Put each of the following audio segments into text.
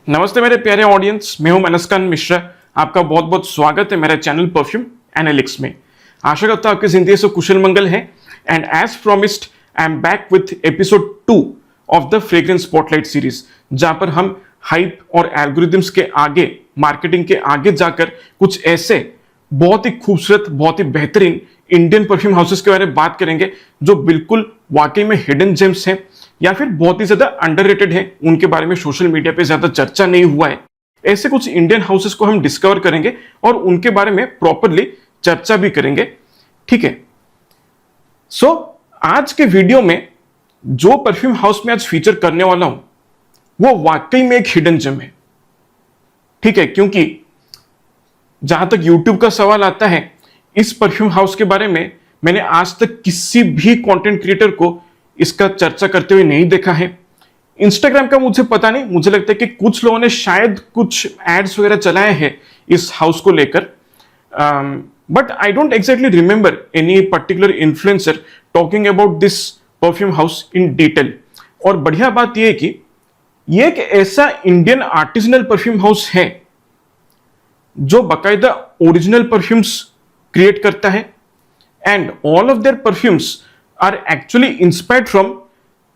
नमस्ते मेरे प्यारे ऑडियंस, मैं हूं मनस्कान मिश्रा। आपका बहुत बहुत स्वागत है मेरे चैनल परफ्यूम एनालिटिक्स में। आशा करता हूं आपकी जिंदगी से कुशल मंगल है। And as promised I am back with episode 2 of the fragrance spotlight series, जहां पर हम हाइप और एल्गोरिदम्स के आगे, मार्केटिंग के आगे जाकर कुछ ऐसे बहुत ही खूबसूरत, बहुत ही बेहतरीन इंडियन परफ्यूम हाउसेस के बारे में बात करेंगे जो बिल्कुल वाकई में हिडन जेम्स हैं या फिर बहुत ही ज्यादा अंडररेटेड है, उनके बारे में सोशल मीडिया पे ज्यादा चर्चा नहीं हुआ है। ऐसे कुछ इंडियन हाउसेस को हम डिस्कवर करेंगे और उनके बारे में प्रॉपरली चर्चा भी करेंगे। ठीक है, सो आज के वीडियो में जो परफ्यूम हाउस में आज फीचर करने वाला हूं वो वाकई में एक हिडन जेम है। ठीक है, क्योंकि जहां तक यूट्यूब का सवाल आता है, इस परफ्यूम हाउस के बारे में मैंने आज तक किसी भी कंटेंट क्रिएटर को इसका चर्चा करते हुए नहीं देखा है। इंस्टाग्राम का मुझे पता नहीं, मुझे लगता है कि कुछ लोगों ने शायद कुछ एड्स वगैरह चलाए हैं इस हाउस को लेकर, but I don't exactly remember any particular influencer talking about this perfume house in detail. और बढ़िया बात यह है कि यह एक ऐसा इंडियन आर्टिजनल परफ्यूम हाउस है जो बाकायदा ओरिजिनल परफ्यूम्स क्रिएट करता है, and all of their perfumes are actually inspired from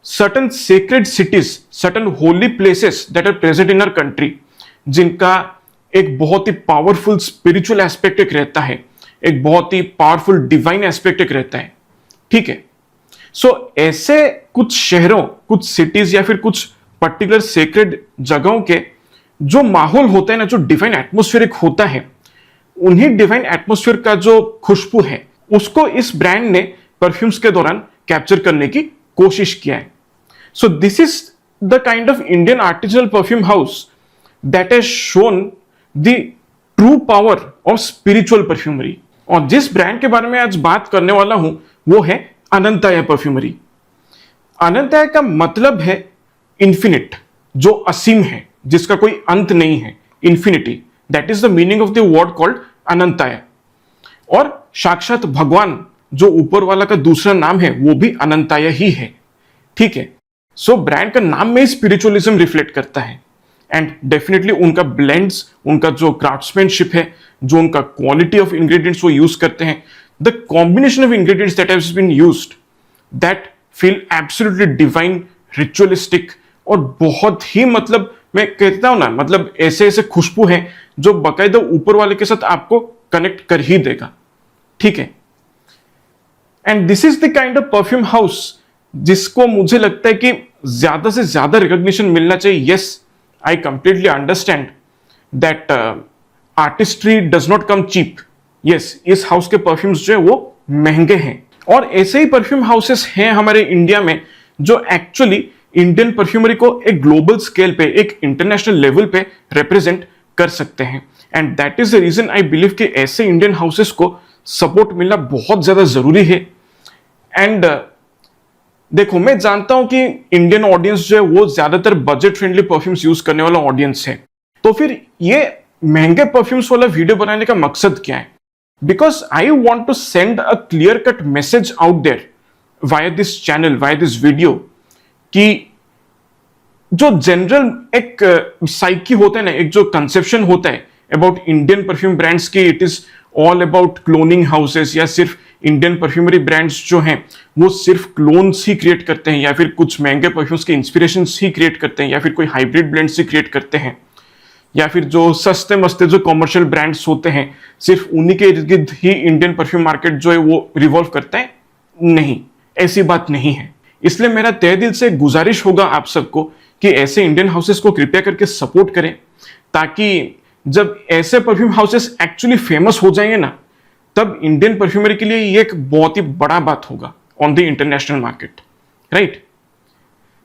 certain sacred cities, certain holy places that are present in our country, जिनका एक बहुत ही पावरफुल स्पिरिचुअल एस्पेक्ट एक रहता है, एक बहुत ही पावरफुल डिवाइन एस्पेक्ट एक रहता है। ठीक है, सो ऐसे कुछ शहरों, कुछ सिटीज या फिर कुछ पर्टिकुलर सेक्रेड जगहों के जो माहौल होता है ना, जो डिवाइन एटमोस्फेरिक होता है, उन्हीं डिवाइन एटमोस्फेयर का जो खुशबू है उसको इस ब्रांड ने परफ्यूम्स के दौरान कैप्चर करने की कोशिश किया है। So this is the kind of Indian artisanal perfume house that has shown the true power of spiritual perfumery. और जिस ब्रांड के बारे में आज बात करने वाला हूं वो है अनंताया परफ्यूमरी। अनंताया का मतलब है इन्फिनिट, जो असीम है, जिसका कोई अंत नहीं है, infinity. That is the meaning of the word called Anantaya. और साक्षात भगवान जो ऊपर वाला का दूसरा नाम है वो भी अनंताया ही है। ठीक है, सो ब्रांड का नाम में स्पिरिचुअलिज्म रिफ्लेक्ट करता है, एंड डेफिनेटली उनका ब्लेंड्स, उनका जो क्राफ्ट्समैनशिप है, जो उनका क्वालिटी ऑफ इंग्रेडिएंट्स वो यूज करते हैं, the combination of ingredients that has been used that feel absolutely divine, ritualistic, और बहुत ही, मतलब मैं कहता हूं ना, मतलब ऐसे ऐसे खुशबू है जो बाकायदा ऊपर वाले के साथ आपको कनेक्ट कर ही देगा। ठीक है, and this is the kind of perfume house जिसको मुझे लगता है कि ज्यादा से ज्यादा रिकॉग्निशन मिलना चाहिए। Yes, I completely understand that artistry does not come cheap. Yes, इस हाउस के परफ्यूम्स जो है वो महंगे हैं, और ऐसे ही परफ्यूम हाउसेस हैं हमारे इंडिया में जो एक्चुअली इंडियन परफ्यूमरी को एक ग्लोबल स्केल पे, एक इंटरनेशनल लेवल पे रिप्रेजेंट कर सकते हैं। And that is the reason I believe कि ऐसे इंडियन हाउसेस को सपोर्ट मिलना बहुत ज्यादा जरूरी है। एंड देखो, मैं जानता हूं कि इंडियन ऑडियंस जो है वो ज्यादातर बजट फ्रेंडली परफ्यूम्स यूज करने वाला ऑडियंस है, तो फिर ये महंगे परफ्यूम्स वाला वीडियो बनाने का मकसद क्या है? Because I want to send a clear cut message out there via this channel, via this video, कि जो जनरल एक साइकी होता है ना, एक जो कंसेप्शन होता है अबाउट इंडियन परफ्यूम ब्रांड्स की, it is all about cloning houses, या सिर्फ इंडियन परफ्यूमरी ब्रांड्स जो हैं वो सिर्फ क्लोन्स ही क्रिएट करते हैं, या फिर कुछ महंगे परफ्यूम्स के इंस्पिरेशंस ही क्रिएट करते हैं, या फिर कोई हाइब्रिड ब्लेंड्स ही क्रिएट करते हैं, या फिर जो सस्ते मस्ते जो कमर्शियल ब्रांड्स होते हैं सिर्फ उन्हीं के इर्द गिर्द ही इंडियन परफ्यूम मार्केट जो है वो रिवॉल्व करता है। नहीं, ऐसी बात नहीं है। इसलिए मेरा तहे दिल से गुजारिश होगा आप सबको कि ऐसे इंडियन हाउसेस को कृपया करके सपोर्ट करें, ताकि जब ऐसे परफ्यूम हाउसेस एक्चुअली फेमस हो जाएंगे ना, तब इंडियन परफ्यूमरी के लिए ये एक बहुत ही बड़ा बात होगा on the international market, right?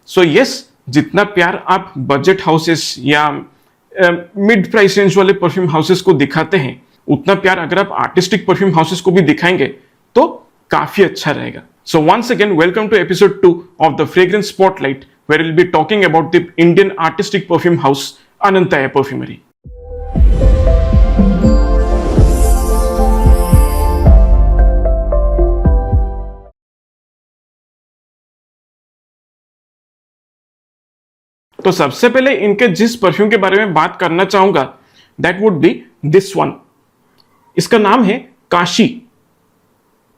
So yes, जितना प्यार आप बजट हाउसेस या मिड प्राइस रेंज वाले परफ्यूम हाउसेस को दिखाते हैं, उतना प्यार अगर आप आर्टिस्टिक परफ्यूम हाउसेस को भी दिखाएंगे तो काफी अच्छा रहेगा। So once again welcome to episode 2 of the fragrance spotlight, where will be talking about the Indian artistic perfume house Anantaya perfumery. तो सबसे पहले इनके जिस परफ्यूम के बारे में बात करना चाहूंगा that would be this one. इसका नाम है काशी।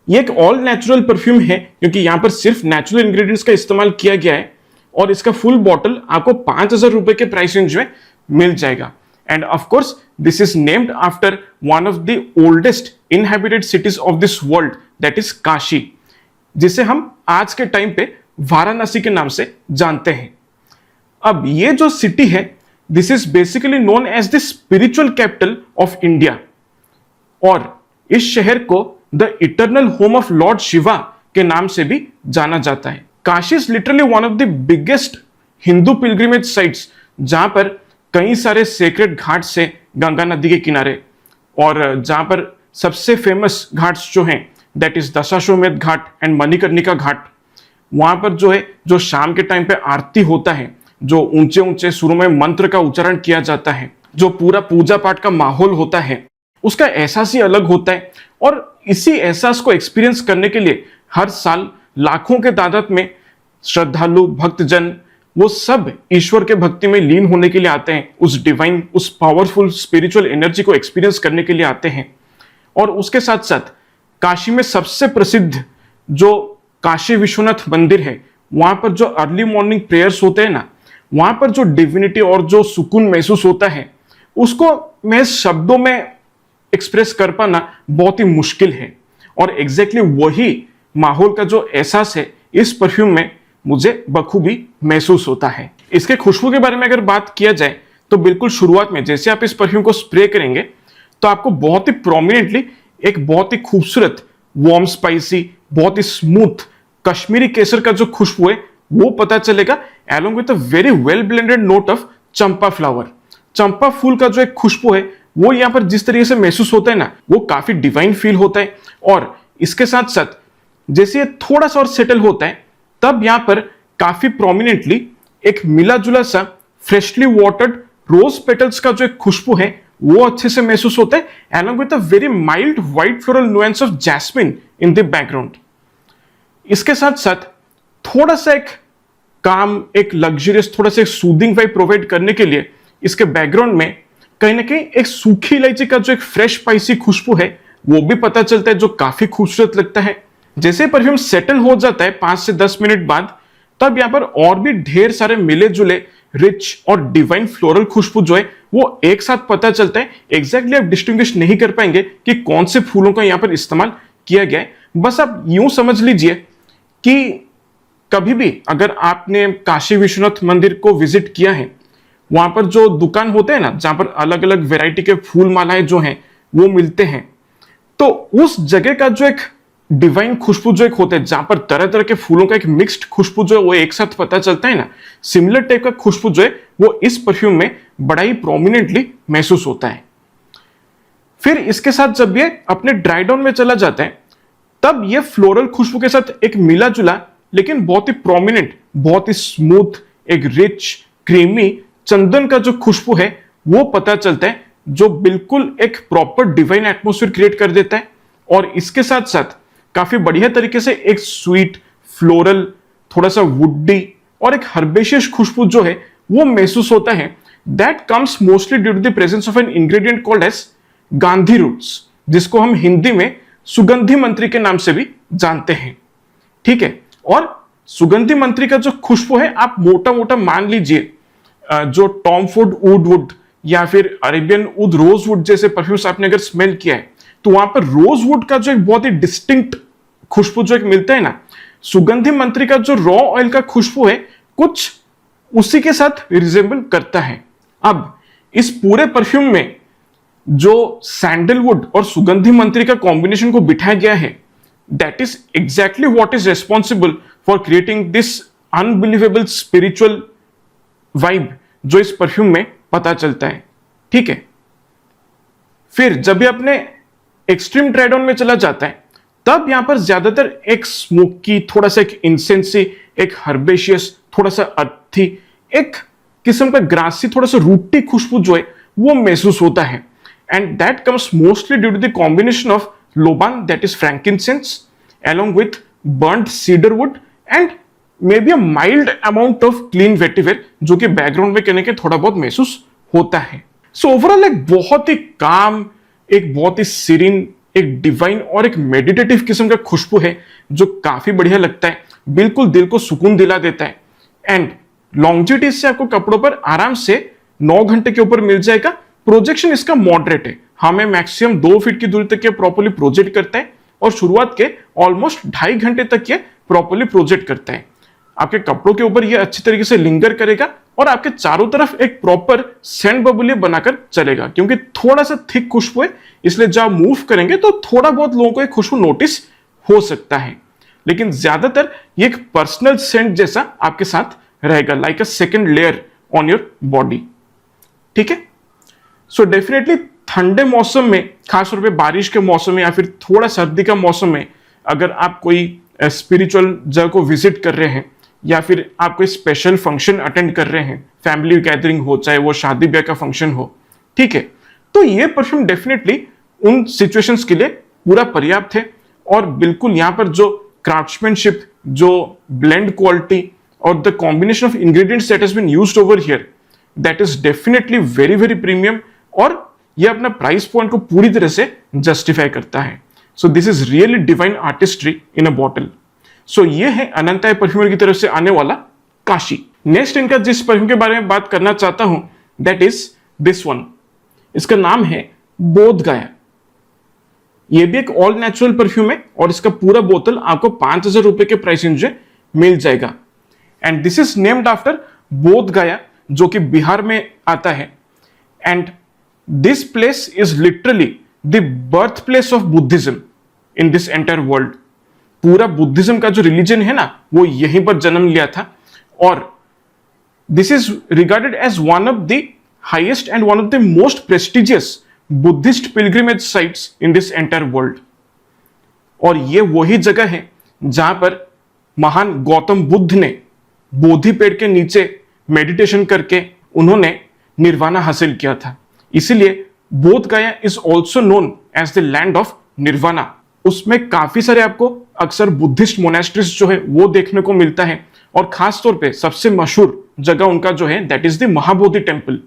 ये एक ऑल नेचुरल परफ्यूम है क्योंकि यहां पर सिर्फ नेचुरल इंग्रेडिएंट्स का इस्तेमाल किया गया है और इसका फुल बॉटल आपको 5,000 रुपए के प्राइस रेंज में मिल जाएगा। End of course this is named after one of the oldest inhabited cities of this world that is Kashi, जिसे हम आज के टाइम पे वाराणसी के नाम से जानते हैं। अब ये जो सिटी है this is basically known as the spiritual capital of India और इस शहर को the eternal home of lord Shiva के नाम से भी जाना जाता है। Kashi is literally one of the biggest Hindu pilgrimage sites जहां पर कई सारे सेक्रेड घाट से गंगा नदी के किनारे, और जहां पर सबसे फेमस घाट्स जो हैं that is Dashashwamedh Ghat and Manikarnika Ghat, वहां पर जो है जो शाम के टाइम पे आरती होता है, जो ऊंचे ऊंचे सुरों में मंत्र का उच्चारण किया जाता है, जो पूरा पूजा पाठ का माहौल होता है, उसका एहसास ही अलग होता है। और इसी एहसास को एक्सपीरियंस करने के लिए हर साल लाखों के तादाद में श्रद्धालु भक्तजन वो सब ईश्वर के भक्ति में लीन होने के लिए आते हैं, उस डिवाइन उस पावरफुल स्पिरिचुअल एनर्जी को एक्सपीरियंस करने के लिए आते हैं। और उसके साथ साथ काशी में सबसे प्रसिद्ध जो काशी विश्वनाथ मंदिर है, वहां पर जो अर्ली मॉर्निंग प्रेयर्स होते हैं ना, वहां पर जो डिविनिटी और जो सुकून महसूस होता है उसको मैं शब्दों में एक्सप्रेस कर पाना बहुत ही मुश्किल है। और एग्जैक्टली वही माहौल का जो एहसास है इस परफ्यूम में मुझे बखूबी महसूस होता है। इसके खुशबू के बारे में अगर बात किया जाए तो बिल्कुल शुरुआत में जैसे आप इस परफ्यूम को स्प्रे करेंगे तो आपको बहुत ही प्रोमिनेंटली एक बहुत ही खूबसूरत वार्म स्पाइसी बहुत ही स्मूथ कश्मीरी केसर का जो खुशबू है वो पता चलेगा, along with a very well blended note of champa flower. चंपा फूल का जो एक खुशबू है वो यहां पर जिस तरीके से महसूस होता है ना वो काफी डिवाइन फील होता है। और इसके साथ साथ जैसे ये थोड़ा सा और सेटल होता है तब यहां पर काफी प्रोमिनेंटली एक मिला जुला सा फ्रेशली वाटर्ड रोज पेटल्स का जो एक खुशबू है वो अच्छे से महसूस होता है, along with a very mild white floral nuance of jasmine in the background। इसके साथ साथ थोड़ा सा एक काम एक लग्जरियस थोड़ा सा सूदिंग वाइब प्रोवाइड करने के लिए इसके बैकग्राउंड में कहीं ना कहीं एक सूखी इलायची का जो एक फ्रेश स्पाइसी खुशबू है वो भी पता चलता है, जो काफी खूबसूरत लगता है। जैसे परफ्यूम सेटल हो जाता है 5 से 10 मिनट बाद, तब यहां पर और भी ढेर सारे मिले जुले रिच और डिवाइन फ्लोरल खुशबू जो है वो एक साथ पता चलता है। एग्जैक्टली आप डिस्टिंग्विश नहीं कर पाएंगे कि कौन से फूलों का यहां पर इस्तेमाल किया गया है। बस आप यूं समझ लीजिए कि कभी भी अगर आपने काशी विश्वनाथ मंदिर को विजिट किया है, वहां पर जो दुकान होते हैं ना जहां पर अलग अलग वैरायटी के फूल मालाएं जो हैं वो मिलते हैं, तो उस जगह का जो एक डिवाइन खुशबू जो एक होता है जहां पर तरह तरह के फूलों का एक मिक्स्ड खुशबू जो है वो एक साथ पता चलता है ना, सिमिलर टाइप का खुशबू जो है वो इस परफ्यूम में बड़ा ही प्रोमिनेंटली महसूस होता है। फिर इसके साथ जब ये अपने ड्राई डाउन में चला जाता है तब ये फ्लोरल खुशबू के साथ एक मिला जुला लेकिन बहुत ही प्रोमिनेंट बहुत ही स्मूथ एक रिच क्रीमी चंदन का जो खुशबू है वो पता चलता है, जो बिल्कुल एक प्रॉपर डिवाइन एटमॉस्फेयर क्रिएट कर देता है। और इसके साथ साथ काफी बढ़िया तरीके से एक स्वीट फ्लोरल थोड़ा सा वुडी और एक हर्बेशियस खुशबू जो है वो महसूस होता है। That comes mostly due to the presence of an ingredient called as gandhi roots, जिसको हम हिंदी में सुगंधी मंत्री के नाम से भी जानते हैं। ठीक है, और सुगंधी मंत्री का जो खुशबू है आप मोटा मोटा मान लीजिए जो टॉम फूड वुड या फिर अरेबियन वुड रोज वुड जैसे परफ्यूम्स आपने अगर स्मेल किया है तो वहां पर रोज वुड का जो एक बहुत ही डिस्टिंक्ट खुशबू जो एक मिलता है ना, सुगंधी मंत्री का जो रॉ ऑयल का खुशबू है कुछ उसी के साथ रिजेंबल करता है। अब इस पूरे परफ्यूम में जो सैंडलवुड और सुगंधी मंत्री का कॉम्बिनेशन को बिठाया गया है that is exactly what is responsible for creating this unbelievable spiritual vibe जो इस परफ्यूम में पता चलता है। ठीक है, फिर जब ये अपने एक्सट्रीम ड्राई डाउन में चला जाता है तब यहां पर ज्यादातर एक स्मोकी थोड़ा सा एक इंसेंसी एक हर्बेशियस थोड़ा सा अर्थी एक किस्म का ग्रासी थोड़ा सा रूटी खुशबू जो है वो महसूस होता है। And that comes mostly due to the combination of loban that is frankincense along with burnt cedar wood and may be a mild amount of clean vetiver जो कि बैकग्राउंड में कहने के थोड़ा बहुत महसूस होता है। सो ओवरऑल एक बहुत ही काम, एक बहुत ही सीरीन, एक डिवाइन और एक मेडिटेटिव किस्म का खुशबू है जो काफी बढ़िया लगता है, बिल्कुल दिल को सुकून दिला देता है। एंड लॉन्जिविटी से आपको कपड़ों पर आराम से 9 घंटे के ऊपर मिल जाएगा। प्रोजेक्शन इसका मॉडरेट है, हमें मैक्सिमम 2 फीट की दूरी तक ये प्रॉपर्ली प्रोजेक्ट करता है और शुरुआत के ऑलमोस्ट 2.5 घंटे तक ये प्रॉपर्ली प्रोजेक्ट करता है। आपके कपड़ों के ऊपर ये अच्छी तरीके से लिंगर करेगा और आपके चारों तरफ एक प्रॉपर सेंट बबल ये बनाकर चलेगा। क्योंकि थोड़ा सा थिक खुशबू है इसलिए जब मूव करेंगे तो थोड़ा बहुत लोगों को एक खुशबू नोटिस हो सकता है, लेकिन ज्यादातर ये एक पर्सनल सेंट जैसा आपके साथ रहेगा, like a second layer on your body. ठीक है, सो डेफिनेटली ठंडे मौसम में, खासतौर पे बारिश के मौसम में या फिर थोड़ा सर्दी का मौसम में, अगर आप कोई स्पिरिचुअल जगह को विजिट कर रहे हैं या फिर आप कोई स्पेशल फंक्शन अटेंड कर रहे हैं, फैमिली गैदरिंग हो, चाहे वो शादी ब्याह का फंक्शन हो, ठीक है, तो ये परफ्यूम डेफिनेटली उन सिचुएशंस के लिए पूरा पर्याप्त है। और बिल्कुल यहाँ पर जो क्राफ्ट्समैनशिप, जो ब्लेंड क्वालिटी और the combination of ingredients that has been used over here, that is definitely very very premium और ये अपना प्राइस पॉइंट को पूरी तरह से जस्टिफाई करता है। So this is really divine artistry in a bottle. So ये है अनंताय परफ्यूमर की तरफ से आने वाला काशी। नेक्स्ट इनका जिस परफ्यूम के बारे में बात करना चाहता हूं दैट इज दिस वन। इसका नाम है बोध गया। ये भी एक ऑल नेचुरल परफ्यूम है और इसका पूरा बोतल आपको 5,000 रुपए के प्राइस रेंज में मिल जाएगा। And this is named after बोध गया जो कि बिहार में आता है। And this place is literally the birth place of Buddhism in this entire world. पूरा बुद्धिज्म का जो रिलीजन है ना वो यहीं पर जन्म लिया था और this is regarded as one of the highest and one of the most prestigious Buddhist pilgrimage sites in this entire world. और ये वही जगह है जहां पर महान गौतम बुद्ध ने बोधि पेड़ के नीचे मेडिटेशन करके उन्होंने निर्वाणा हासिल किया था। इसीलिए Bodh Gaya is also known as the land of nirvana. उसमें काफी सारे आपको अक्सर बुद्धिस्ट मोनेस्ट्रीज जो है वो देखने को मिलता है और खास तौर पे सबसे मशहूर जगह उनका जो है that is the Mahabodhi temple,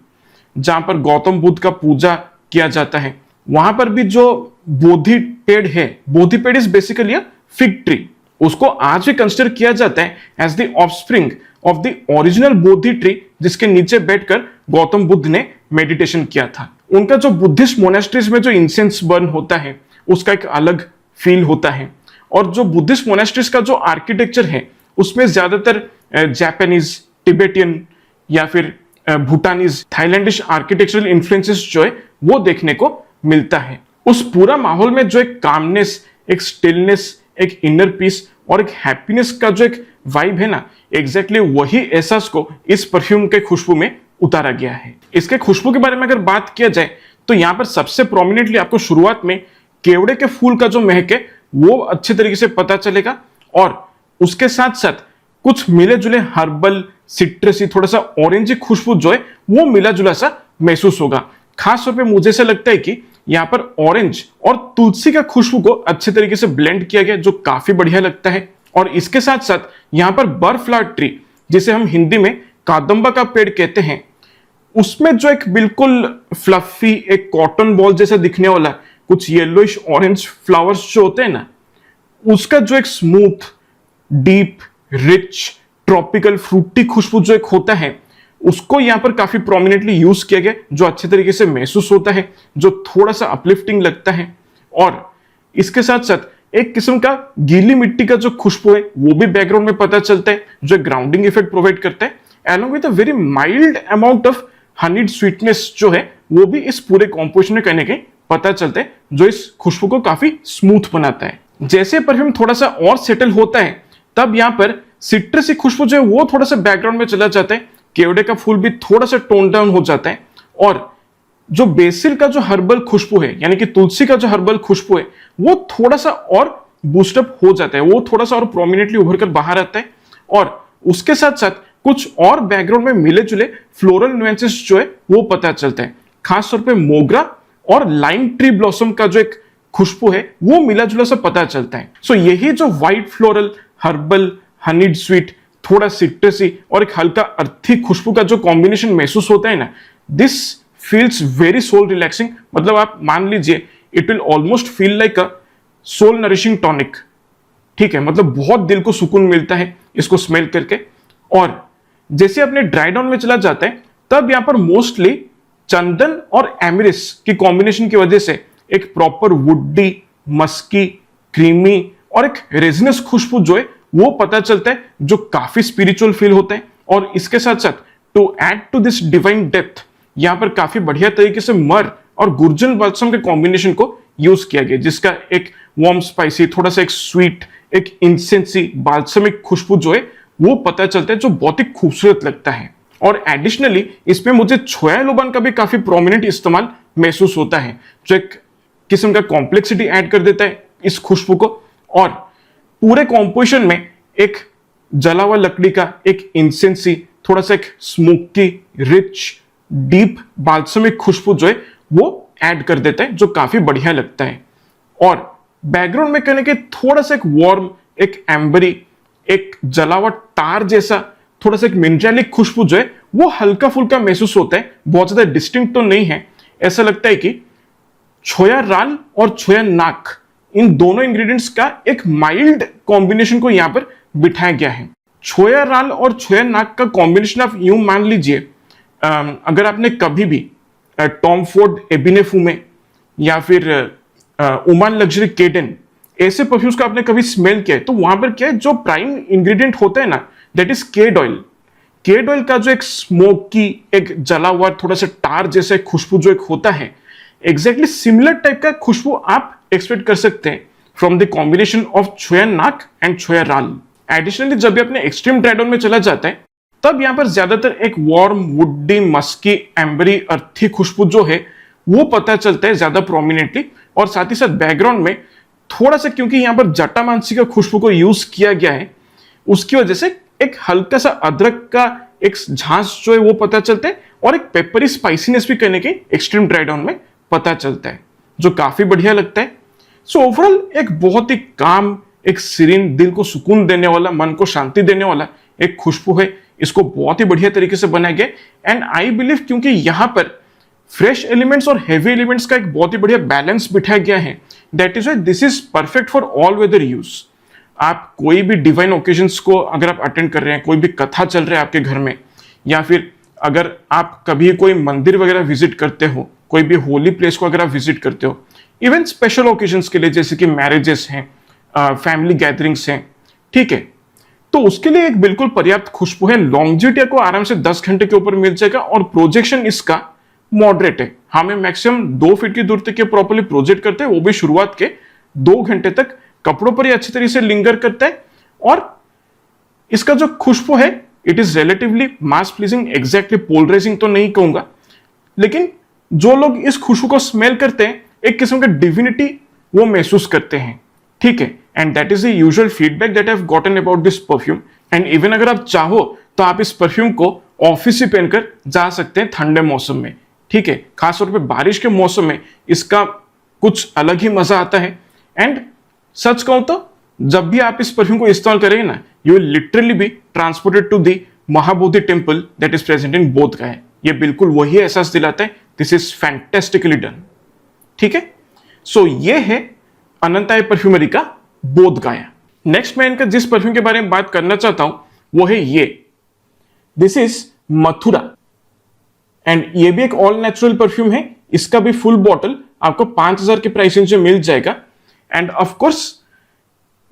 जहां पर गौतम बुद्ध का पूजा किया जाता है। वहां पर भी जो बोधि पेड़ है, बोधि पेड़ is basically a fig tree, उसको आज भी कंसिडर किया जाता है as the offspring of the original Bodhi tree जिसके नीचे बैठकर गौतम बुद्ध ने मेडिटेशन किया था। उनका जो बुद्धिस्ट मोनेस्ट्रीज में जो इंसेंस बर्न होता है उसका एक अलग फील होता है और जो बुद्धिस्ट मोनेस्ट्रीज का जो आर्किटेक्चर है उसमें ज्यादातर जापानीज, टिबेटियन या फिर भूटानीज, थाईलैंडिश आर्किटेक्चरल इन्फ्लुएंसेस जो है वो देखने को मिलता है। उस पूरा माहौल में जो एक कामनेस, एक स्टिलनेस, एक इनर पीस और एक हैप्पीनेस का जो एक वाइब है ना, एग्जैक्टली वही एहसास को इस परफ्यूम के खुशबू में उतारा गया है। इसके खुशबू के बारे में अगर बात किया जाए तो यहाँ पर सबसे प्रोमिनेंटली आपको शुरुआत में केवड़े के फूल का जो महक है वो अच्छे तरीके से पता चलेगा और उसके साथ साथ कुछ मिले जुले हर्बल, सिट्रसी, थोड़ा सा ऑरेंजी खुशबू जो है वो मिला जुला सा महसूस होगा। खास तौर पे मुझे ऐसा लगता है कि यहाँ पर ऑरेंज और तुलसी का खुशबू को अच्छे तरीके से ब्लेंड किया गया जो काफी बढ़िया लगता है। और इसके साथ साथ यहाँ पर बर्फलार ट्री, जिसे हम हिंदी में कादंबा का पेड़ कहते हैं, उसमें जो एक बिल्कुल फ्लफी, एक कॉटन बॉल जैसा दिखने वाला कुछ येलोइश ऑरेंज फ्लावर्स जो होते हैं ना, उसका जो एक smooth, deep, rich, tropical, fruity खुशबू जो एक होता है उसको यहाँ पर काफी प्रोमिनेंटली यूज किया गया जो अच्छे तरीके से महसूस होता है, जो थोड़ा सा अपलिफ्टिंग लगता है। और इसके साथ साथ एक किस्म का गीली मिट्टी का जो खुशबू है वो भी बैकग्राउंड में पता चलता है जो ग्राउंडिंग इफेक्ट प्रोवाइड करता है, along with a very mild amount of honeyed sweetness जो है वो भी इस पूरे कॉम्पोजिशन में कहने के पता चलता है जो इस खुशबू को काफी स्मूथ बनाता है। जैसे परफ्यूम थोड़ा सा और सेटल होता है तब यहाँ पर सिट्रसी खुशबू जो है वो थोड़ा सा बैकग्राउंड में चला जाता है, केवड़े का फूल भी थोड़ा सा टोन डाउन हो जाता है और जो बेसिल का जो हर्बल खुशबू है यानी कि तुलसी का जो हर्बल खुशबू है वो थोड़ा सा और बूस्टअप हो जाता है, वो थोड़ा सा और प्रोमिनेंटली उभर कर बाहर आता है। और उसके साथ साथ कुछ और बैकग्राउंड में मिले जुले फ्लोरल नुएंसेस जो है वो पता चलता है। खासतौर पे मोगरा और लाइम ट्री ब्लॉसम का जो एक खुशबू है वो मिला जुला सा पता चलता है। सो यही जो white floral, herbal, honeyed sweet, थोड़ा सिट्रसी और एक हल्का अर्थी खुशबू का जो कॉम्बिनेशन महसूस होता है ना, this feels very soul relaxing. मतलब आप मान लीजिए it will almost feel like a soul nourishing tonic. ठीक है, मतलब बहुत दिल को सुकून मिलता है इसको स्मेल करके। और जैसे अपने ड्राई डाउन में चला जाता है तब यहां पर मोस्टली चंदन और एमिरिस की कॉम्बिनेशन की वजह से एक प्रॉपर वुडी, मस्की, क्रीमी और एक रेजिनस खुशबू जो है वो पता चलता है, जो काफी स्पिरिचुअल फील होता है। और इसके साथ साथ to add to this divine depth यहां पर काफी बढ़िया तरीके से मर और गुर्जन बाल्सम के कॉम्बिनेशन को यूज किया गया, जिसका एक वार्म स्पाइसी, थोड़ा सा एक स्वीट, एक इंसेंसी बाल्समिक खुशबू जो है वो पता चलता है, जो बहुत ही खूबसूरत लगता है। और एडिशनली इसमें मुझे छोया लोबान का भी काफी प्रोमिनेंट इस्तेमाल महसूस होता है, जो एक किस्म का कॉम्प्लेक्सिटी ऐड कर देता है इस खुशबू को। और पूरे कॉम्पोजिशन में एक जला हुआ लकड़ी का एक इंसेंसी, थोड़ा सा एक स्मोकी, रिच, डीप बाल्समिक खुशबू जो है वो ऐड कर देता है, जो काफी बढ़िया लगता है। और बैकग्राउंड में कहने के थोड़ा सा एक वार्म, एक एम्बरी, एक जला हुआ टार जैसा थोड़ा सा एक मिनरलिक खुशबू जो है वो हल्का फुल्का महसूस होता है, बहुत ज्यादा डिस्टिंक्ट तो नहीं है। ऐसा लगता है कि छोया राल और छोया नाक, इन दोनों इंग्रेडिएंट्स का एक माइल्ड कॉम्बिनेशन को यहां पर बिठाया गया है। छोया राल और छोया नाक का कॉम्बिनेशन आप यूं मान लीजिए, अगर आपने कभी भी टॉम फोर्ड एबिनेफू में या फिर ओमान लग्जरी केडन ऐसे परफ्यूम्स को आपने कभी स्मेल किया है, तो वहां पर क्या है, जो प्राइम इंग्रेडिएंट होता है ना, दैट इज केड ऑयल। केड ऑयल का जो एक स्मोकी, एक जला हुआ थोड़ा सा टार जैसा खुशबू जो एक होता है, एग्जैक्टली सिमिलर टाइप का खुशबू आप एक्सपेक्ट कर सकते हैं फ्रॉम द कॉम्बिनेशन ऑफ छोया नाक एंड छोया राल। एडिशनली जब भी अपने एक्सट्रीम ड्राई डाउन में चला जाता है तब यहां पर ज्यादातर एक वार्म, वुडी, मस्की, एम्बरी, अर्थी खुशबू जो है वो पता चलता है ज्यादा प्रोमिनेंटली। और साथ ही साथ बैकग्राउंड में थोड़ा सा, क्योंकि यहां पर जटामांसी का खुशबू को यूज किया गया है, उसकी वजह से एक हल्का सा अदरक का एक झांस जो है वो पता चलता है, और एक पेपरी स्पाइसीनेस भी कहने के एक्सट्रीम ड्राई डाउन में पता चलता है, जो काफी बढ़िया लगता है। सो ओवरऑल एक बहुत ही काम, एक सीरीन, दिल को सुकून देने वाला, मन को शांति देने वाला एक खुशबू है। इसको बहुत ही बढ़िया तरीके से बनाया गया। एंड आई बिलीव क्योंकि यहां पर फ्रेश एलिमेंट्स और हेवी एलिमेंट्स का एक बहुत ही बढ़िया बैलेंस बिठाया गया है, that is why this is perfect for all weather use. आप कोई भी डिवाइन ओकेजन्स को अगर आप अटेंड कर रहे हैं, कोई भी कथा चल रहा है आपके घर में, या फिर अगर आप कभी कोई मंदिर वगैरह विजिट करते हो, कोई भी होली प्लेस को अगर आप विजिट करते हो, इवन स्पेशल ओकेजन्स के लिए जैसे कि मैरिजेस हैं, फैमिली गैदरिंग्स हैं, ठीक है, तो उसके लिए एक बिल्कुल पर्याप्त खुशबू है। लॉन्जिविटी को आराम से 10 घंटे के ऊपर मिल जाएगा, और प्रोजेक्शन इसका मॉडरेट है। हमें मैक्सिमम 2 फीट की दूर तक प्रॉपर्ली प्रोजेक्ट करते हैं, वो भी शुरुआत के 2 घंटे तक कपड़ों पर ही अच्छी तरीके से लिंगर करता है। और इसका जो खुशबू है it is relatively mass pleasing, exactly polarising तो नहीं कहूंगा, लेकिन जो लोग इस खुशबू को स्मेल करते हैं एक किस्म का डिविनिटी वो महसूस करते हैं, ठीक है। And that is the usual feedback that I have gotten about this perfume. And even अगर आप चाहो तो आप इस परफ्यूम को ऑफिस से पहनकर जा सकते हैं ठंडे मौसम में, ठीक है। खासतौर पे बारिश के मौसम में इसका कुछ अलग ही मजा आता है। एंड सच कहूं तो जब भी आप इस परफ्यूम को इस्तेमाल करेंगे ना, you will literally be transported to the Mahabodhi temple that is present in Bodh Gaya. ये बिल्कुल वही एहसास दिलाता है, दिस इज फैंटेस्टिकली डन, ठीक है। सो ये है अनंताय परफ्यूमरी का बोध गया। नेक्स्ट मैं इनका जिस परफ्यूम के बारे में बात करना चाहता हूं वो है ये, दिस इज मथुरा। एंड ये भी एक ऑल नेचुरल परफ्यूम है। इसका भी फुल बॉटल आपको 5000 के प्राइस रेंज में मिल जाएगा। End of course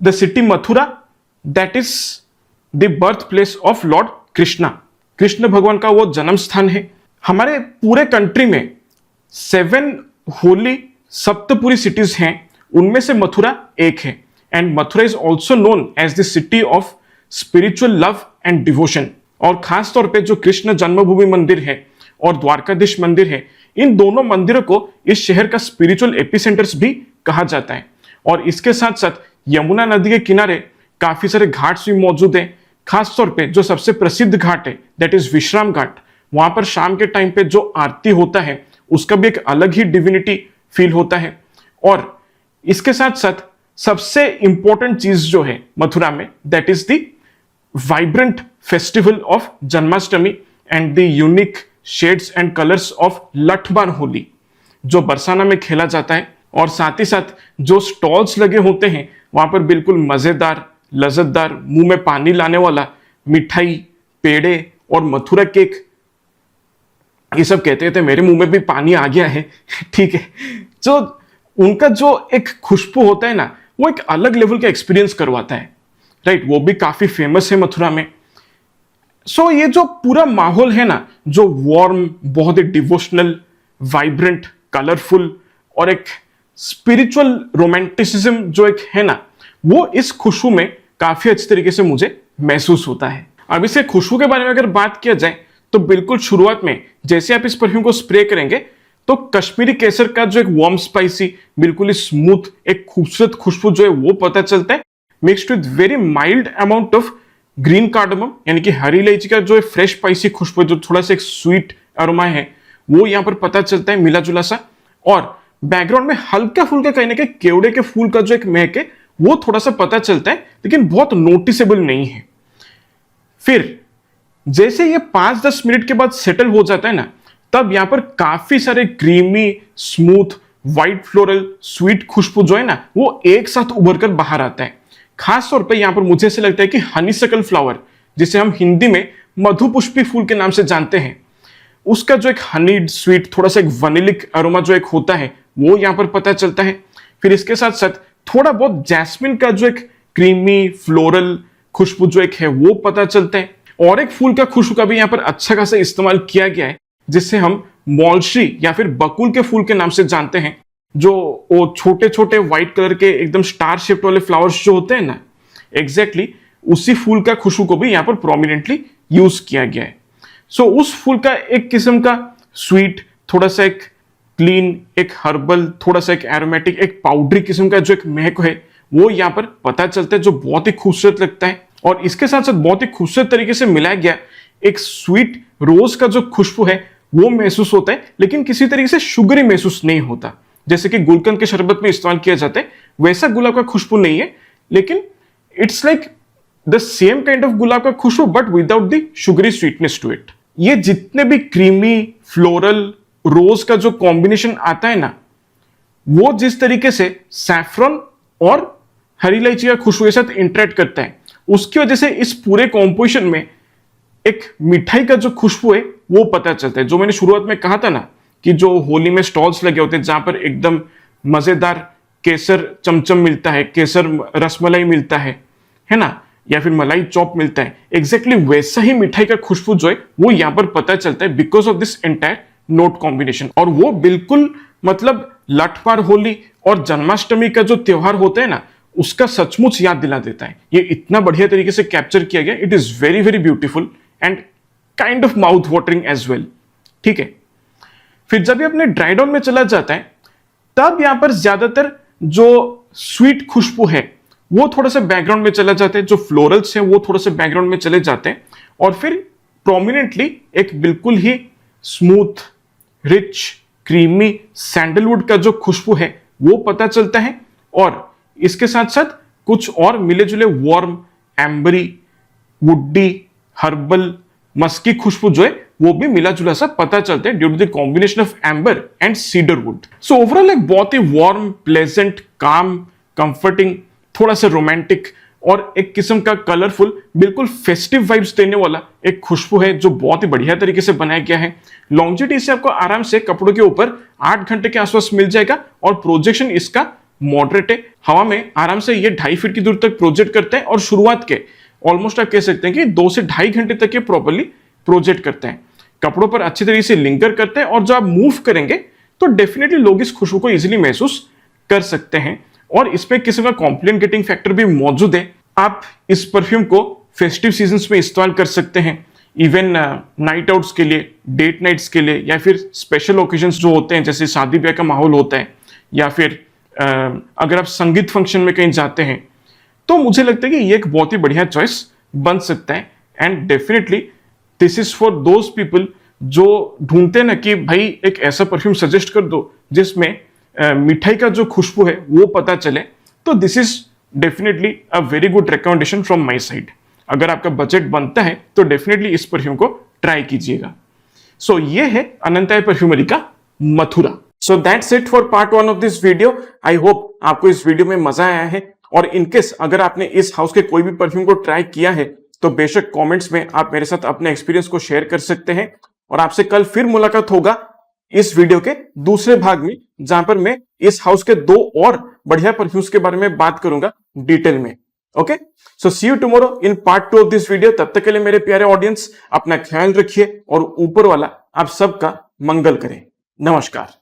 the city Mathura that is the birth place of Lord Krishna. Krishna भगवान का वो जन्म स्थान है। हमारे पूरे कंट्री में 7 होली सप्तपुरी सिटीज हैं, उनमें से मथुरा एक है। And Mathura is also known as the city of spiritual love and devotion. और खास तौर पे जो कृष्ण जन्मभूमि मंदिर है और द्वारकाधीश मंदिर है, इन दोनों मंदिरों को इस शहर का स्पिरिचुअल एपिसेंटर्स भी कहा जाता है। और इसके साथ साथ यमुना नदी के किनारे काफी सारे घाट्स भी मौजूद हैं। खास तौर पे जो सबसे प्रसिद्ध घाट है दैट इज विश्राम घाट। वहां पर शाम के टाइम पे जो आरती होता है उसका भी एक अलग ही डिविनिटी फील होता है। और इसके साथ साथ सबसे इंपॉर्टेंट चीज जो है मथुरा में that is the vibrant festival of Janmashtami and the unique shades and colors of Lathmar Holi जो बरसाना में खेला जाता है, और साथ ही साथ जो स्टॉल्स लगे होते हैं वहां पर बिल्कुल मजेदार, लज्जतदार, मुंह में पानी लाने वाला मिठाई, पेड़े और मथुरा केक, ये सब कहते थे, मेरे मुंह में भी पानी आ गया है। ठीक है, जो उनका जो एक खुशबू होता है ना, वो एक अलग लेवल का एक्सपीरियंस करवाता है, राइट। वो भी काफी फेमस है मथुरा में। सो ये जो पूरा माहौल है ना, जो वार्म, बहुत ही डिवोशनल, वाइब्रेंट, कलरफुल और एक स्पिरिचुअल रोमांटिसिज्म जो एक है ना, वो इस खुशबू में काफी अच्छी तरीके से मुझे महसूस होता है। अब इसे खुशबू के बारे में अगर बात किया जाए तो बिल्कुल शुरुआत में जैसे आप इस परफ्यूम को स्प्रे करेंगे तो कश्मीरी केसर का जो एक वार्म स्पाइसी, बिल्कुल ही स्मूथ, एक खूबसूरत खुशबू जो है वो पता चलता है, mixed with very mild amount of green cardamom, यानी कि हरी इलायची का जो फ्रेश स्पाइसी खुशबू, जो थोड़ा सा एक स्वीट अरोमा है, वो यहां पर पता चलता है मिला जुला सा। और बैकग्राउंड में हल्का फुल्का कहीं ना कहीं केवड़े के फूल का जो एक महक है वो थोड़ा सा पता चलता है, लेकिन बहुत नोटिसेबल नहीं है। फिर जैसे ये 5-10 मिनट के बाद सेटल हो जाता है ना, तब यहां पर काफी सारे creamy, smooth, white floral, sweet खुशबू जो है ना, वो एक साथ उभर कर बाहर आता है। खास तौर पे यहां पर मुझे ऐसे लगता है कि हनीसकल फ्लावर, जिसे हम हिंदी में मधुपुष्पी फूल के नाम से जानते हैं, उसका जो एक हनीड स्वीट, थोड़ा सा एक वनीलिक अरोमा जो एक होता है, वो यहां पर पता चलता है। फिर इसके साथ साथ थोड़ा बहुत जैस्मिन का जो एक क्रीमी फ्लोरल खुशबू जो एक है वो पता चलता है। और एक फूल का खुशबू का भी यहां पर अच्छा खासा इस्तेमाल किया गया है, जिसे हम मॉलश्री या फिर बकुल के फूल के नाम से जानते हैं, जो वो छोटे छोटे व्हाइट कलर के एकदम स्टार शेप्ड वाले फ्लावर्स जो होते हैं ना, एग्जैक्टली उसी फूल का खुशबू को भी यहां पर प्रोमिनेंटली यूज किया गया है। सो उस फूल का एक किस्म का स्वीट, थोड़ा सा एक क्लीन, एक हर्बल, थोड़ा सा एक एरोमेटिक, एक पाउडरी किस्म का जो एक महक है वो यहां पर पता चलता है, जो बहुत ही खूबसूरत लगता है। और इसके साथ साथ बहुत ही खूबसूरत तरीके से मिलाया गया एक स्वीट रोज का जो खुशबू है वो महसूस होता है, लेकिन किसी तरीके से शुगरी महसूस नहीं होता, जैसे कि गुलकंद के शरबत में इस्तेमाल किया जाता है वैसा गुलाब का खुशबू नहीं है, लेकिन it's like the same kind of गुलाब का खुशबू but without the sugary sweetness to it. ये जितने भी क्रीमी, फ्लोरल, रोज का जो कॉम्बिनेशन आता है ना, वो जिस तरीके से सैफरन और हरी इलायची का खुशबू के साथ इंटरेक्ट करता है, उसकी वजह से इस पूरे कॉम्पोजिशन में एक मिठाई का जो खुशबू है वो पता चलता है। जो मैंने शुरुआत में कहा था ना कि जो होली में स्टॉल्स लगे होते हैं जहां पर एकदम मजेदार केसर चमचम मिलता है, केसर रसमलाई मिलता है ना, या फिर मलाई चॉप मिलता है, एग्जैक्टली वैसा ही मिठाई का खुशबू जो है वो यहां पर पता चलता है because of this entire note combination. और वो बिल्कुल मतलब लठमार होली और जन्माष्टमी का जो त्योहार होता है ना, उसका सचमुच याद दिला देता है। ये इतना बढ़िया तरीके से कैप्चर किया गया, it is very very beautiful and kind of mouth watering as well. ठीक है, फिर जब ये अपने ड्राई डाउन में चला जाता है, तब यहां पर ज्यादातर जो स्वीट खुशबू है वो थोड़ा सा बैकग्राउंड में चला जाता है, जो फ्लोरल्स हैं वो थोड़ा सा बैकग्राउंड में चले जाते हैं, और फिर प्रोमिनेंटली एक बिल्कुल ही स्मूथ, रिच, क्रीमी सैंडलवुड का जो खुशबू है वो पता चलता है। और इसके साथ साथ कुछ और मिले जुले warm, ambery, woody, herbal, Maski खुशबू जो है वो भी मिला जुला सा पता चलता है due to the combination of amber and cedar wood. So overall एक बहुत ही वार्म, प्लेजेंट, काम, कंफर्टिंग, थोड़ा सा रोमांटिक और एक किस्म का कलरफुल, बिल्कुल फेस्टिव वाइब्स देने वाला एक खुशबू है जो बहुत ही बढ़िया तरीके से बनाया गया है। लॉन्जिविटी से आपको आराम से कपड़ों के ऊपर 8 घंटे के आसपास मिल जाएगा, और प्रोजेक्शन इसका मॉडरेट है। हवा में आराम से ये 2.5 फीट की दूर तक प्रोजेक्ट करता है, और शुरुआत के ऑलमोस्ट आप कह सकते हैं कि 2 से 2.5 घंटे तक ये प्रॉपर्ली प्रोजेक्ट करते हैं, कपड़ों पर अच्छी तरीके से लिंकर करते हैं, और जब आप मूव करेंगे तो डेफिनेटली लोग इस खुशबू को इजीली महसूस कर सकते हैं। और इसमें किसी का कॉम्प्लेन गेटिंग फैक्टर भी मौजूद है। आप इस परफ्यूम को फेस्टिव सीजन्स में इस्तेमाल कर सकते हैं, इवन नाइट आउट्स के लिए, डेट नाइट्स के लिए, या फिर स्पेशल ओकेजन्स जो होते हैं जैसे शादी ब्याह का माहौल होता है, या फिर अगर आप संगीत फंक्शन में कहीं जाते हैं, तो मुझे लगता है कि ये एक बहुत ही बढ़िया चॉइस बन सकता है। And definitely this is for those people जो ढूंढते हैं ना कि भाई एक ऐसा परफ्यूम सजेस्ट कर दो जिसमें मिठाई का जो खुशबू है वो पता चले, तो this is definitely a very good recommendation from my side. अगर आपका बजट बनता है तो डेफिनेटली इस परफ्यूम को ट्राई कीजिएगा। सो ये है अनंताय परफ्यूमरी का Mathura. So that's it for part 1 of this video. I hope आपको इस वीडियो में मजा आया है, और इनकेस अगर आपने इस हाउस के कोई भी परफ्यूम को ट्राई किया है तो बेशक कमेंट्स में आप मेरे साथ अपने एक्सपीरियंस को शेयर कर सकते हैं। और आपसे कल फिर मुलाकात होगा इस वीडियो के दूसरे भाग में, जहां पर मैं इस हाउस के 2 और बढ़िया परफ्यूम्स के बारे में बात करूंगा डिटेल में। Okay, so see you tomorrow in part 2 of this video. तब तक के लिए मेरे प्यारे ऑडियंस, अपना ख्याल रखिए और ऊपर वाला आप सबका मंगल करे। नमस्कार।